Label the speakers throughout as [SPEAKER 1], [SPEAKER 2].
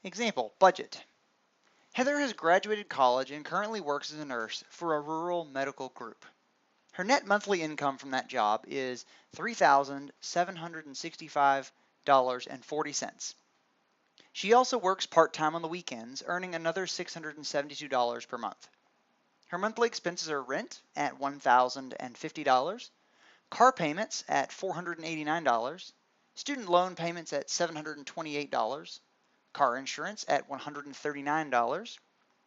[SPEAKER 1] Example, budget. Heather has graduated college and currently works as a nurse for a rural medical group. Her net monthly income from that job is $3,765.40. She also works part-time on the weekends, earning another $672 per month. Her monthly expenses are rent at $1,050, car payments at $489, student loan payments at $728, car insurance at $139,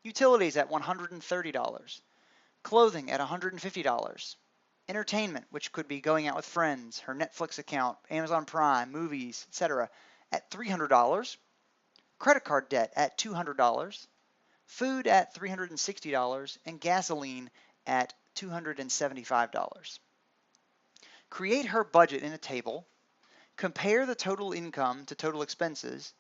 [SPEAKER 1] utilities at $130, clothing at $150, entertainment, which could be going out with friends, her Netflix account, Amazon Prime, movies, etc., at $300, credit card debt at $200, food at $360, and gasoline at $275. Create her budget in a table, compare the total income to total expenses,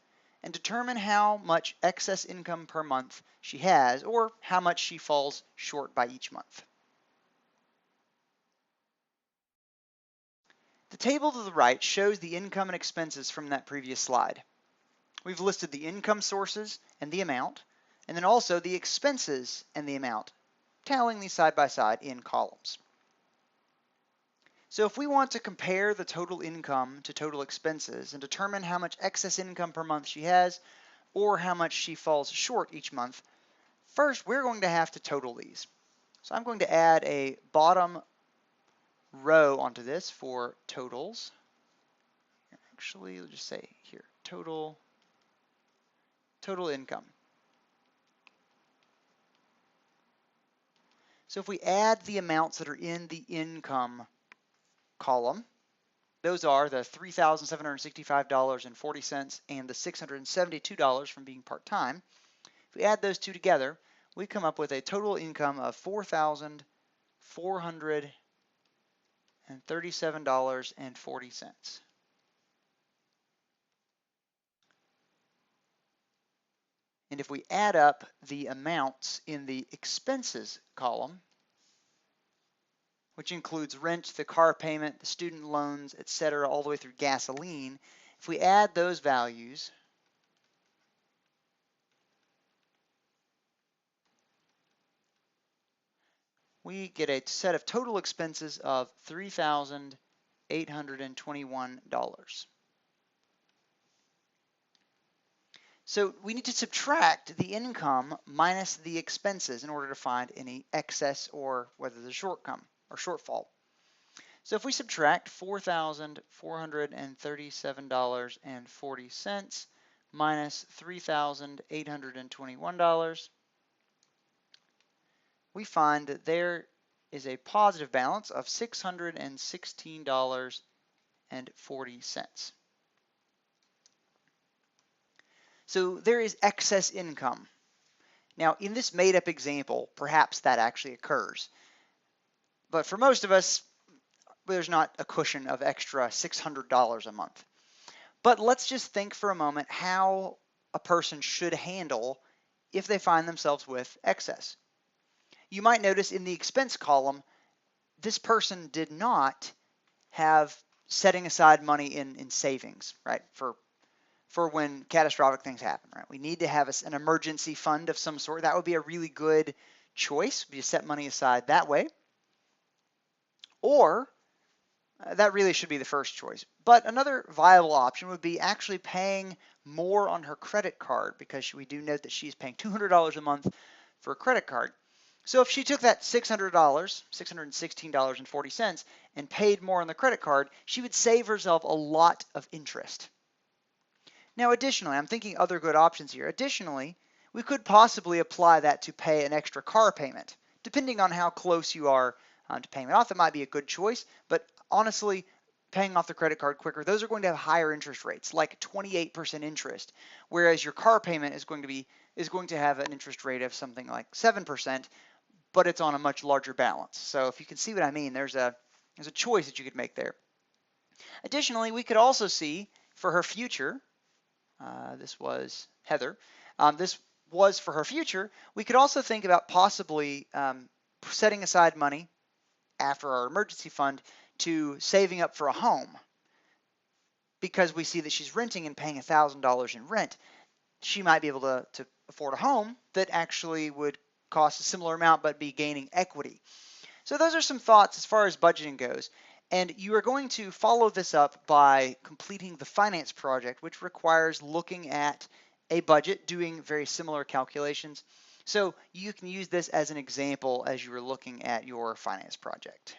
[SPEAKER 1] and determine how much excess income per month she has or how much she falls short by each month. The table to the right shows the income and expenses from that previous slide. We've listed the income sources and the amount, and then also the expenses and the amount, tallying these side by side in columns. So if we want to compare the total income to total expenses and determine how much excess income per month she has or how much she falls short each month, first we're going to have to total these. So I'm going to add a bottom row onto this for totals. Actually, let's just say here, total income. So if we add the amounts that are in the income column, those are the $3,765.40 and the $672 from being part-time. If we add those two together, we come up with a total income of $4,437.40. And if we add up the amounts in the expenses column, which includes rent, the car payment, the student loans, etc., all the way through gasoline, if we add those values, we get a set of total expenses of $3,821. So we need to subtract the income minus the expenses in order to find any excess or whether there's a shortcome or shortfall. So if we subtract $4,437.40 minus $3,821, we find that there is a positive balance of $616.40. So there is excess income. Now, in this made-up example, perhaps that actually occurs. But for most of us, there's not a cushion of extra $600 a month. But let's just think for a moment how a person should handle if they find themselves with excess. You might notice in the expense column, this person did not have setting aside money in savings, right, for when catastrophic things happen, right? We need to have an emergency fund of some sort. That would be a really good choice, be to set money aside that way. Or that really should be the first choice. But another viable option would be actually paying more on her credit card, because we do note that she's paying $200 a month for a credit card. So if she took that $600, $616.40, and paid more on the credit card, she would save herself a lot of interest. Now additionally, I'm thinking other good options here. Additionally, we could possibly apply that to pay an extra car payment. Depending on how close you are to paying it off, that might be a good choice. But honestly, paying off the credit card quicker, those are going to have higher interest rates, like 28% interest, whereas your car payment is going to have an interest rate of something like 7%, but it's on a much larger balance. So if you can see what I mean, there's a choice that you could make there. Additionally, we could also see for her future, this was Heather, this was for her future, we could also think about possibly setting aside money after our emergency fund to saving up for a home, because we see that she's renting and paying $1,000 in rent. she might be able to afford a home that actually would cost a similar amount but be gaining equity. So those are some thoughts as far as budgeting goes. And you are going to follow this up by completing the finance project, which requires looking at a budget, doing very similar calculations. So you can use this as an example as you are looking at your finance project.